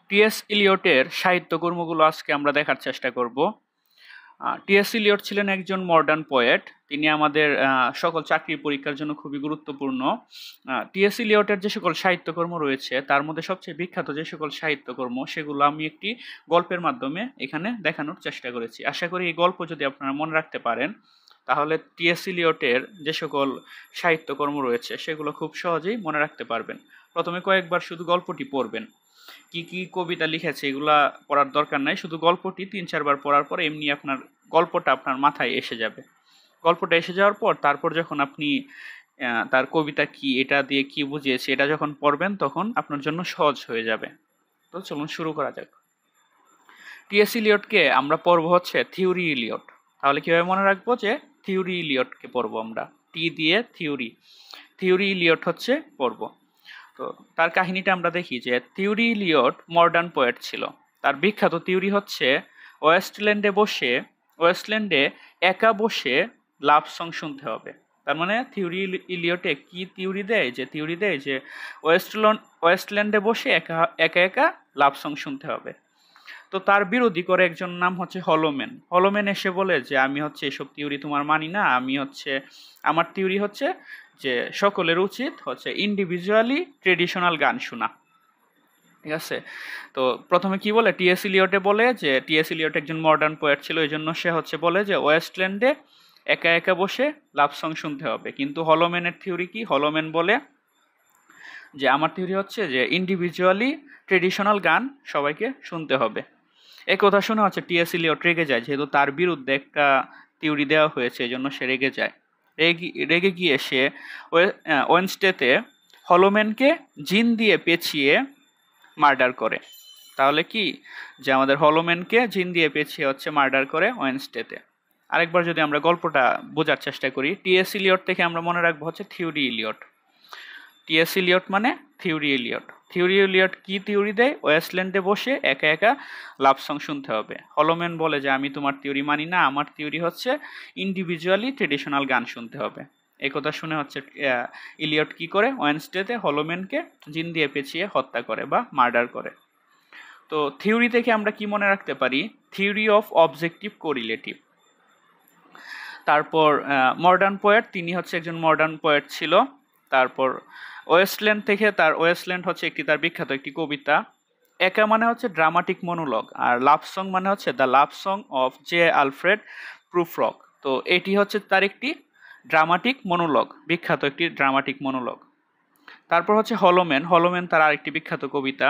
T.S.. ইলিয়টের সাহিত্যকর্মগুলো আজকে আমরা দেখার চেষ্টা করব। টি.এস. ইলিয়ট ছিলেন একজন মডার্ন পোয়েট। তিনি আমাদের সকল চাকরির পরীক্ষার জন্য খুবই গুরুত্বপূর্ণ। টি.এস. ইলিয়টের যে সকল সাহিত্যকর্ম রয়েছে তার মধ্যে সবচেয়ে বিখ্যাত যে সকল সাহিত্যকর্ম সেগুলো আমি একটি গল্পের মাধ্যমে এখানে দেখানোর চেষ্টা করেছি। আশা করি এই গল্প যদি আপনারা মনে রাখতে পারেন তাহলে টি.এস. ইলিয়টের যে সকল সাহিত্যকর্ম রয়েছে সেগুলো খুব সহজেই মনে রাখতে পারবেন। প্রথমে কয়েকবার শুধু গল্পটি পড়বেন। কি কি কবিতা লিখেছে এগুলা পড়ার দরকার নাই, শুধু গল্পটি ৩-৪ বার পড়ার পর এমনি আপনার গল্পটা আপনার মাথায় এসে যাবে। গল্পটা এসে যাওয়ার পর তারপর যখন আপনি তার কবিতা কি, এটা দিয়ে কি বুঝিয়েছে, এটা যখন পড়বেন তখন আপনার জন্য সহজ হয়ে যাবে। তো চলুন শুরু করা যাক। টি.এস. ইলিয়টকে আমরা পড়ব হচ্ছে থিওরি ইলিয়ট। তাহলে কিভাবে মনে রাখবো যে থিওরি ইলিয়টকে পড়বো আমরা, টি দিয়ে থিওরি ইলিয়ট হচ্ছে পড়ব। তো তার কাহিনীটা আমরা দেখি যে থিওরি ইলিয়ট মডার্ন পোয়েট ছিল। তার বিখ্যাত থিওরি হচ্ছে ওয়েস্টল্যান্ডে একা বসে লাভ সং শুনতে হবে। তার মানে থিওরি ইলিয়টে কি থিওরি দেয় যে ওয়েস্টল্যান্ডে বসে একা একা লাভ সং শুনতে হবে। তো তার বিরোধী করে একজন নাম হচ্ছে হলোম্যান এসে বলে যে আমি হচ্ছে এসব থিওরি তোমার মানি না, আমার থিওরি হচ্ছে যে সকলের উচিত হচ্ছে ইন্ডিভিজুয়ালি ট্রেডিশনাল গান শোনা। ঠিক আছে। তো প্রথমে কি বলে টি.এস. ইলিয়টে বলে যে টি.এস. ইলিয়ট একজন মডার্ন পোয়েট ছিল, এই জন্য সে হচ্ছে বলে যে ওয়েস্টল্যান্ডে একা বসে লাভ সং শুনতে হবে। কিন্তু হলোম্যানের থিওরি কি? হলোম্যান বলে যে আমার থিওরি হচ্ছে যে ইন্ডিভিজুয়ালি ট্রেডিশনাল গান সবাইকে শুনতে হবে। এই কথা শুনে হচ্ছে টি.এস. ইলিয়ট রেগে যায়, যেহেতু তার বিরুদ্ধে একটা থিওরি দেওয়া হয়েছে, এই জন্য সে রেগে যায়। রেগে গিয়ে সে ওয়েনসডেতে হলোম্যানকে জিন দিয়ে পেঁচিয়ে মার্ডার করে। তাহলে কি যে আমাদের হলোম্যানকে জিন দিয়ে পেঁচিয়ে হচ্ছে মার্ডার করে ওয়েনসডেতে। আরেকবার যদি আমরা গল্পটা বোঝার চেষ্টা করি, টি.এস. ইলিয়ট থেকে আমরা মনে রাখবো হচ্ছে থিওরি ইলিয়ট। টি.এস. ইলিয়ট মানে থিওরি ইলিয়ট কি থিওরি দেয়? ওয়েস্টল্যান্ডে বসে একা লাভ সং শুনতে হবে। হলোম্যান বলে যে আমি তোমার থিওরি মানি না, আমার থিওরি হচ্ছে ইন্ডিভিজুয়ালি ট্রেডিশনাল গান শুনতে হবে। এই কথা শুনে হচ্ছে ইলিয়ট কি করে? ওয়েনসডেতে হলোম্যানকে জিন দিয়ে পেঁচিয়ে হত্যা করে বা মার্ডার করে। তো থিওরি থেকে আমরা কি মনে রাখতে পারি? Theory of objective correlative. তারপর মডার্ন পোয়েট, তিনি হচ্ছে একজন মডার্ন পোয়েট ছিল। তারপর ওয়েস্টল্যান্ড হচ্ছে তার বিখ্যাত একটি কবিতা। একা মানে হচ্ছে ড্রামাটিক মনোলগ, আর লাভ সং মানে হচ্ছে the love song of J Alfred Prufrock. তো এটি হচ্ছে তার একটি ড্রামাটিক মনোলগ, বিখ্যাত একটি ড্রামাটিক মনোলগ। তারপর হচ্ছে হলোম্যান তার আরেকটি বিখ্যাত কবিতা।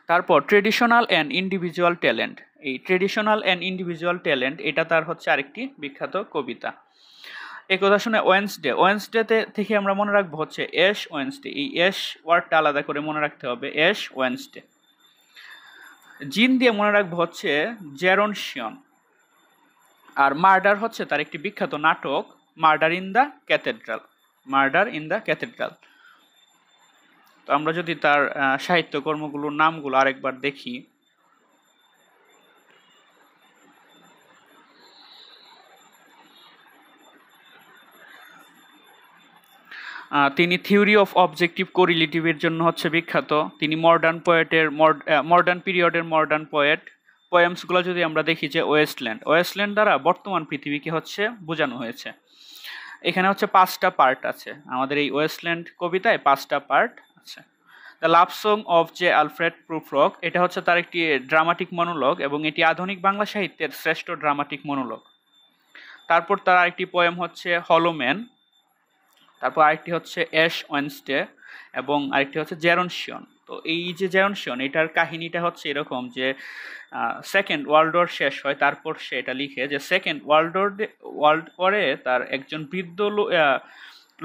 তারপর ট্রেডিশনাল অ্যান্ড ইন্ডিভিজুয়াল ট্যালেন্ট, এই ট্রেডিশনাল অ্যান্ড ইন্ডিভিজুয়াল ট্যালেন্ট এটা তার হচ্ছে আরেকটি বিখ্যাত কবিতা। এই কথা শুনে ওয়েন্সডেতে থেকে আমরা মনে রাখবো হচ্ছে অ্যাশ ওয়েন্সডে। এই অ্যাশ ওয়ার্ডটা আলাদা করে মনে রাখতে হবে, অ্যাশ ওয়েন্সডে। জিন দিয়ে মনে রাখবো হচ্ছে জেরন শিয়ন। আর মার্ডার হচ্ছে তার একটি বিখ্যাত নাটক, মার্ডার ইন দ্য ক্যাথেড্রাল। তো আমরা যদি তার সাহিত্যকর্মগুলোর নামগুলো আরেকবার দেখি, তিনি থিওরি অফ অবজেক্টিভ কোরিলেটিভের জন্য হচ্ছে বিখ্যাত। তিনি মডার্ন পিরিয়ডের মডার্ন পোয়েমসগুলো যদি আমরা দেখি যে ওয়েস্টল্যান্ড দ্বারা বর্তমান পৃথিবীকে হচ্ছে বোঝানো হয়েছে। এখানে হচ্ছে 5টা পার্ট আছে, আমাদের এই ওয়েস্টল্যান্ড কবিতায় 5টা পার্ট আছে। The love song of J Alfred Prufrock, এটা হচ্ছে তার একটি ড্রামাটিক মনোলগ এবং এটি আধুনিক বাংলা সাহিত্যের শ্রেষ্ঠ ড্রামাটিক মনোলগ। তারপর তার আরেকটি পোয়েম হচ্ছে হলোম্যান, তারপর আরেকটি হচ্ছে অ্যাশ ওয়েন্সডে এবং আরেকটি হচ্ছে জেরন শিয়ন। তো এই যে জেরন শিয়ন, এটার কাহিনীটা হচ্ছে এরকম যে সেকেন্ড ওয়ার্ল্ড ওয়ার শেষ হয়, তারপর সে এটা লিখে যে সেকেন্ড ওয়ার্ল্ড ওয়ারে তার একজন বৃদ্ধ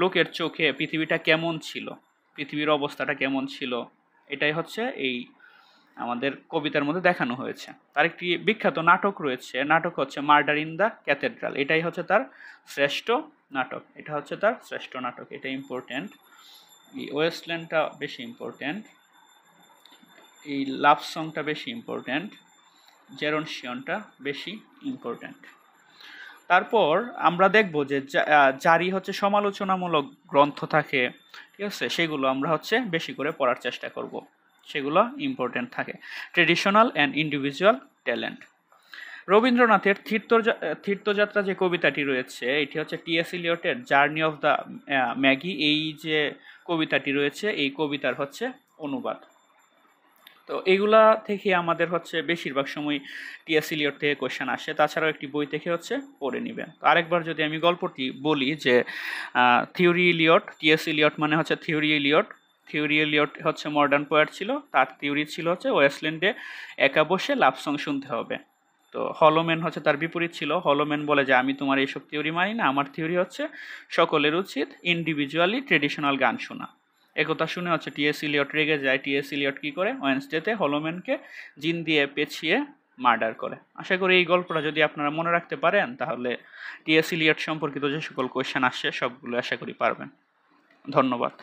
লোকের চোখে পৃথিবীটা কেমন ছিল, পৃথিবীর অবস্থাটা কেমন ছিল, এটাই হচ্ছে এই আমাদের কবিতার মধ্যে দেখানো হয়েছে। তার একটি বিখ্যাত নাটক রয়েছে, নাটক হচ্ছে মার্ডার ইন দ্য ক্যাথেড্রাল। এটাই হচ্ছে তার শ্রেষ্ঠ নাটক, এটা ইম্পর্টেন্ট। এই ওয়েস্টল্যান্ডটা বেশি ইম্পর্টেন্ট, এই লাভ সংটা বেশি ইম্পর্টেন্ট, জেরন শিয়নটা বেশি ইম্পর্টেন্ট। তারপর আমরা দেখব যে জারি হচ্ছে সমালোচনামূলক গ্রন্থ থাকে, ঠিক আছে, সেগুলো আমরা হচ্ছে বেশি করে পড়ার চেষ্টা করব। সেগুলো ইম্পর্টেন্ট থাকে। Traditional and individual talent. রবীন্দ্রনাথের তীর্থযাত্রা যে কবিতাটি রয়েছে, এটি হচ্ছে টি.এস. ইলিয়টের জার্নি অফ দ্য ম্যাগি, এই যে কবিতাটি রয়েছে এই কবিতার হচ্ছে অনুবাদ। তো এইগুলা থেকে আমাদের হচ্ছে বেশিরভাগ সময় টি.এস. ইলিয়ট থেকে কোয়েশ্চেন আসে, তাছাড়াও একটি বই থেকে হচ্ছে পড়ে নেবেন। তো আরেকবার যদি আমি গল্পটি বলি যে থিওরি ইলিয়ট, টি.এস. ইলিয়ট মানে হচ্ছে থিওরি ইলিয়ট। থিওরি ইলিয়ট হচ্ছে মডার্ন পোয়েট ছিল, তার থিওরি ছিল হচ্ছে ওয়েস্টল্যান্ডে একা বসে লাভ সং শুনতে হবে। তো হলোম্যান হচ্ছে তার বিপরীত ছিল। হলোম্যান বলে যে আমি তোমার এইসব থিওরি মানি না, আমার থিওরি হচ্ছে সকলের উচিত ইন্ডিভিজুয়ালি ট্রেডিশনাল গান শোনা। একথা শুনে হচ্ছে টি.এস. ইলিয়ট রেগে যায়। টি.এস. ইলিয়ট কী করে, ওয়েনসডেতে হলোম্যানকে জিন দিয়ে পেঁচিয়ে মার্ডার করে। আশা করি এই গল্পটা যদি আপনারা মনে রাখতে পারেন তাহলে টি.এস. ইলিয়ট সম্পর্কিত যে সকল কোয়েশ্চেন আসছে সবগুলো আশা করি পারবেন। ধন্যবাদ।